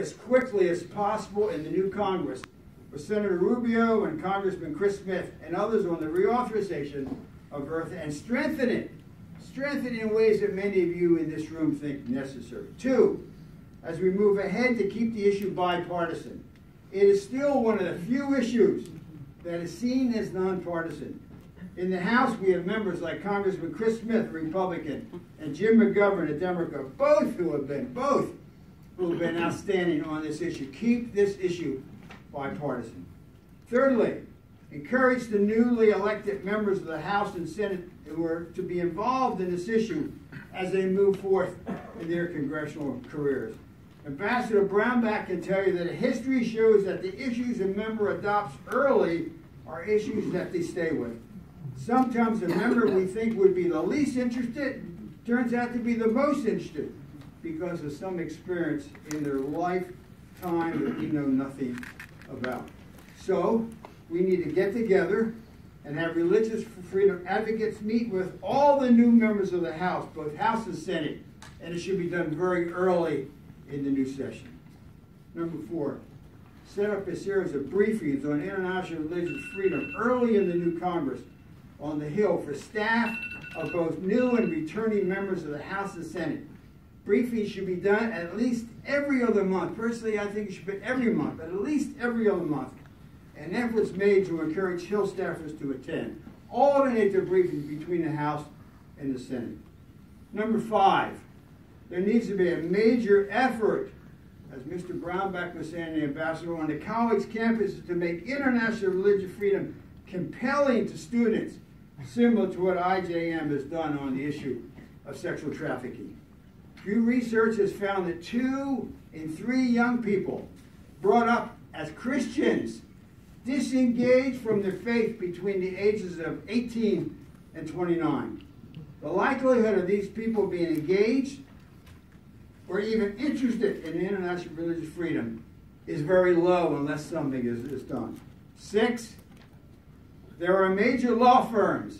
as quickly as possible in the new Congress with Senator Rubio and Congressman Chris Smith and others on the reauthorization of IRFA and strengthen it in ways that many of you in this room think necessary. 2, as we move ahead to keep the issue bipartisan, it is still one of the few issues that is seen as nonpartisan. In the House, we have members like Congressman Chris Smith, a Republican, and Jim McGovern, a Democrat, both who have been outstanding on this issue. Keep this issue bipartisan. Thirdly, encourage the newly elected members of the House and Senate who are to be involved in this issue as they move forth in their congressional careers. Ambassador Brownback can tell you that history shows that the issues a member adopts early are issues that they stay with. Sometimes a member we think would be the least interested turns out to be the most interested because of some experience in their lifetime that we know nothing about. So we need to get together and have religious freedom advocates meet with all the new members of the House, both House and Senate, and it should be done very early in the new session. Number 4, set up a series of briefings on international religious freedom early in the new Congress on the Hill for staff of both new and returning members of the House and Senate. Briefings should be done at least every other month. Personally, I think it should be every month, but at least every other month. And efforts made to encourage Hill staffers to attend. Alternate the briefings between the House and the Senate. Number 5, there needs to be a major effort, as Mr. Brownback was saying, the ambassador, on the college campuses to make international religious freedom compelling to students, similar to what IJM has done on the issue of sexual trafficking. New research has found that 2 in 3 young people brought up as Christians disengaged from their faith between the ages of 18 and 29. The likelihood of these people being engaged or even interested in international religious freedom is very low unless something is done. 6, there are major law firms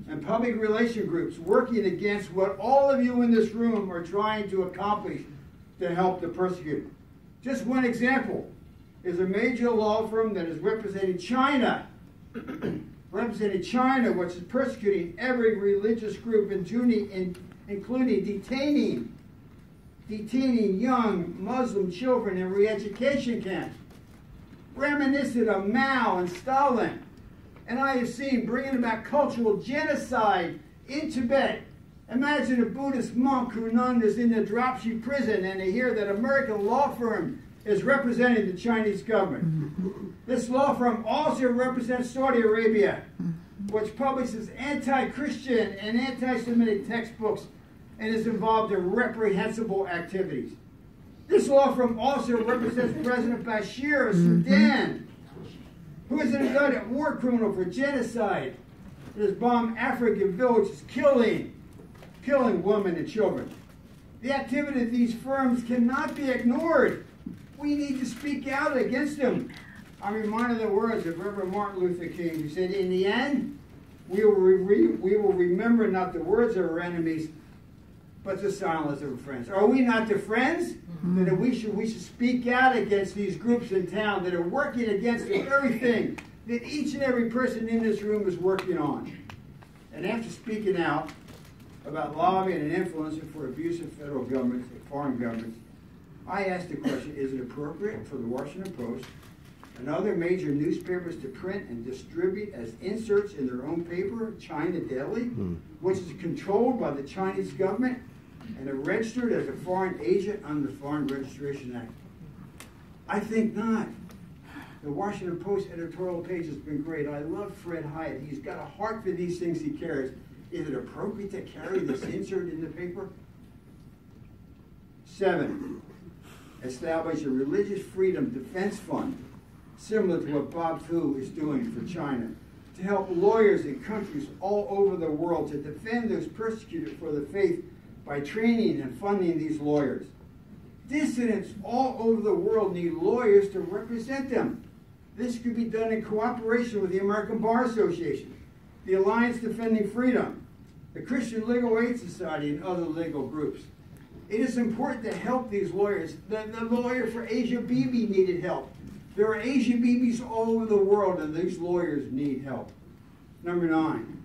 and public relation groups working against what all of you in this room are trying to accomplish to help the persecuted. Just one example is a major law firm that is representing China, which is persecuting every religious group, including detaining young Muslim children in re-education camps, reminiscent of Mao and Stalin. And I have seen bringing about cultural genocide in Tibet. Imagine a Buddhist monk who is in the Dropsy prison and they hear that American law firm is representing the Chinese government. This law firm also represents Saudi Arabia, which publishes anti-Christian and anti-Semitic textbooks and is involved in reprehensible activities. This law firm also represents President Bashir of Sudan, who is an indicted war criminal for genocide that has bombed African villages, killing women and children. The activity of these firms cannot be ignored. We need to speak out against them. I'm reminded of the words of Reverend Martin Luther King, who said, in the end, we will remember not the words of our enemies, but the silence of our friends. Are we not the friends? Then we should speak out against these groups in town that are working against the very thing that each and every person in this room is working on. And after speaking out about lobbying and influencing for abusive federal governments and foreign governments, I asked the question, is it appropriate for the Washington Post and other major newspapers to print and distribute as inserts in their own paper, China Daily, which is controlled by the Chinese government and are registered as a foreign agent under the Foreign Registration Act? I think not. The Washington Post editorial page has been great. I love Fred Hyatt. He's got a heart for these things he cares. Is it appropriate to carry this insert in the paper? 7, establish a religious freedom defense fund, similar to what Bob Fu is doing for China, to help lawyers in countries all over the world to defend those persecuted for the faith by training and funding these lawyers. Dissidents all over the world need lawyers to represent them. This could be done in cooperation with the American Bar Association, the Alliance Defending Freedom, the Christian Legal Aid Society, and other legal groups. It is important to help these lawyers. The lawyer for Asia Bibi needed help. There are Asia Bibis all over the world, and these lawyers need help. Number 9,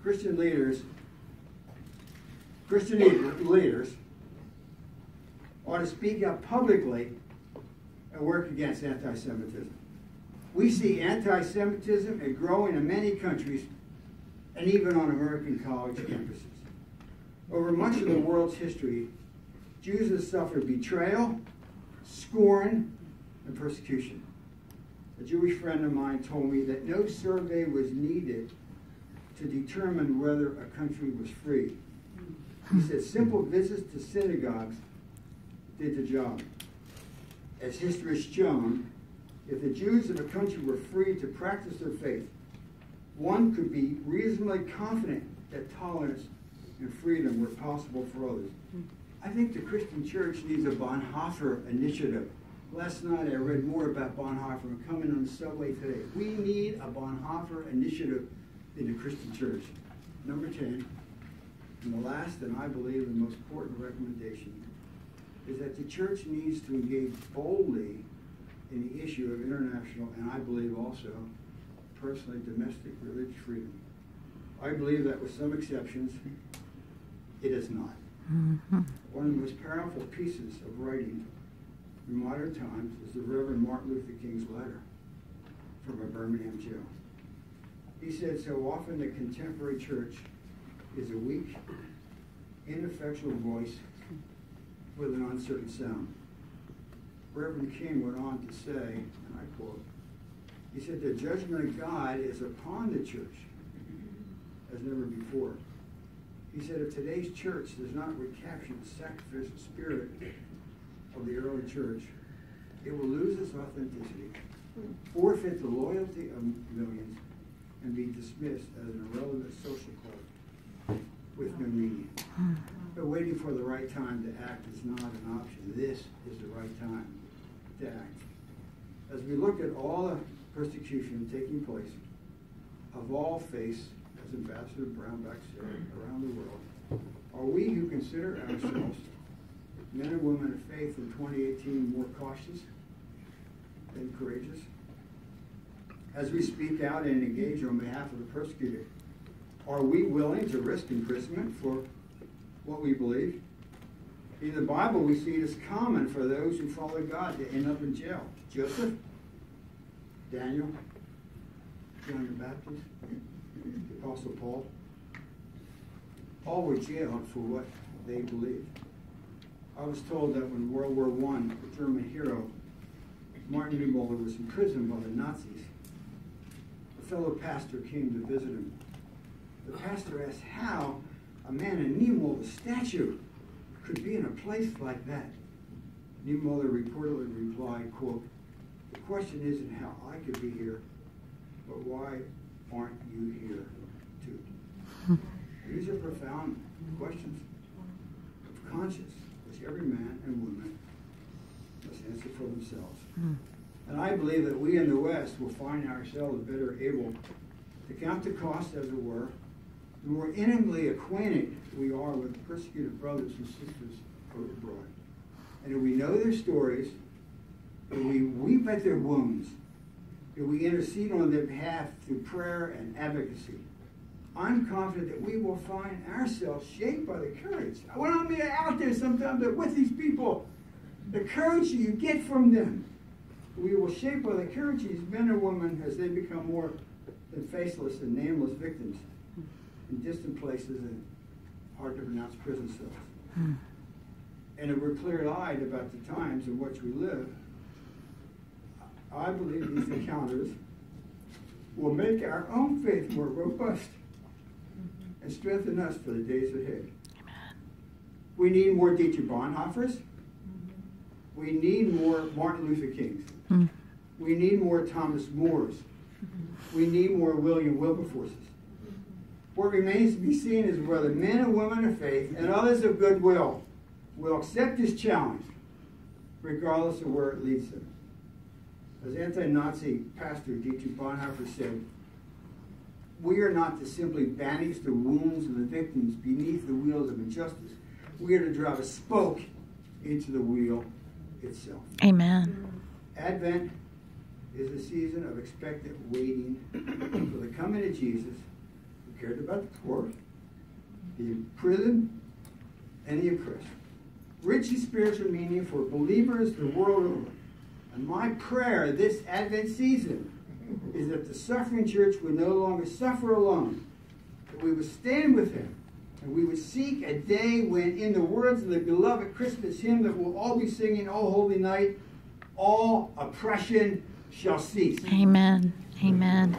Christian leaders ought to speak out publicly and work against anti-Semitism. We see anti-Semitism growing in many countries and even on American college campuses. Over much of the world's history, Jews have suffered betrayal, scorn, and persecution. A Jewish friend of mine told me that no survey was needed to determine whether a country was free. He said simple visits to synagogues did the job. As history has shown, if the Jews of a country were free to practice their faith, one could be reasonably confident that tolerance and freedom were possible for others. I think the Christian church needs a Bonhoeffer initiative. Last night I read more about Bonhoeffer. I'm coming on the subway today. We need a Bonhoeffer initiative in the Christian church. Number 10, and the last and I believe the most important recommendation, is that the church needs to engage boldly in the issue of international and I believe also personally domestic religious freedom. I believe that with some exceptions, it is not. Mm-hmm. One of the most powerful pieces of writing in modern times is the Reverend Martin Luther King's letter from a Birmingham jail. He said, so often the contemporary church is a weak, ineffectual voice with an uncertain sound. Reverend King went on to say, and I quote, he said, the judgment of God is upon the church as never before. He said, if today's church does not recapture the sacrificial spirit of the early church, it will lose its authenticity, forfeit the loyalty of millions, and be dismissed as an irrelevant social club with no meaning. But waiting for the right time to act is not an option. This is the right time to act. As we look at all the persecution taking place of all faiths, as Ambassador Brownback said, around the world, are we who consider ourselves men and women of faith in 2018 more cautious than courageous? As we speak out and engage on behalf of the persecuted, are we willing to risk imprisonment for what we believe? In the Bible, we see it as common for those who follow God to end up in jail. Joseph, Daniel, John the Baptist, the Apostle Paul, all were jailed for what they believed. I was told that when World War I, the German hero, Martin Niemöller, was imprisoned by the Nazis, a fellow pastor came to visit him. The pastor asked how a man in Niemöller's statue could be in a place like that. Niemöller reportedly replied, quote, the question isn't how I could be here, but why aren't you here too? These are profound questions of conscience, which every man and woman must answer for themselves. And I believe that we in the West will find ourselves better able to count the cost, as it were, the more intimately acquainted we are with persecuted brothers and sisters abroad. And if we know their stories, if we weep at their wounds, if we intercede on their behalf through prayer and advocacy, I'm confident that we will find ourselves shaped by the courage. When I'm out there sometimes with these people, the courage you get from them, we will shape by the courage of these men and women as they become more than faceless and nameless victims in distant places and hard-to-pronounce prison cells. And if we're clear-eyed about the times in which we live, I believe these encounters will make our own faith more robust and strengthen us for the days ahead. Amen. We need more Dietrich Bonhoeffers. We need more Martin Luther Kings. We need more Thomas Moores. We need more William Wilberforces. What remains to be seen is whether men and women of faith and others of goodwill will accept this challenge, regardless of where it leads them. As anti-Nazi pastor Dietrich Bonhoeffer said, we are not to simply banish the wounds of the victims beneath the wheels of injustice, We are to drive a spoke into the wheel itself. Amen. Advent is a season of expectant waiting for the coming of Jesus, who cared about the poor, the imprisoned, and the oppressed. Rich in spiritual meaning for believers the world over. And my prayer this Advent season is that the suffering church would no longer suffer alone, that we would stand with him, and we would seek a day when, in the words of the beloved Christmas hymn that we'll all be singing, O Holy Night, all oppression shall cease. Amen. Amen.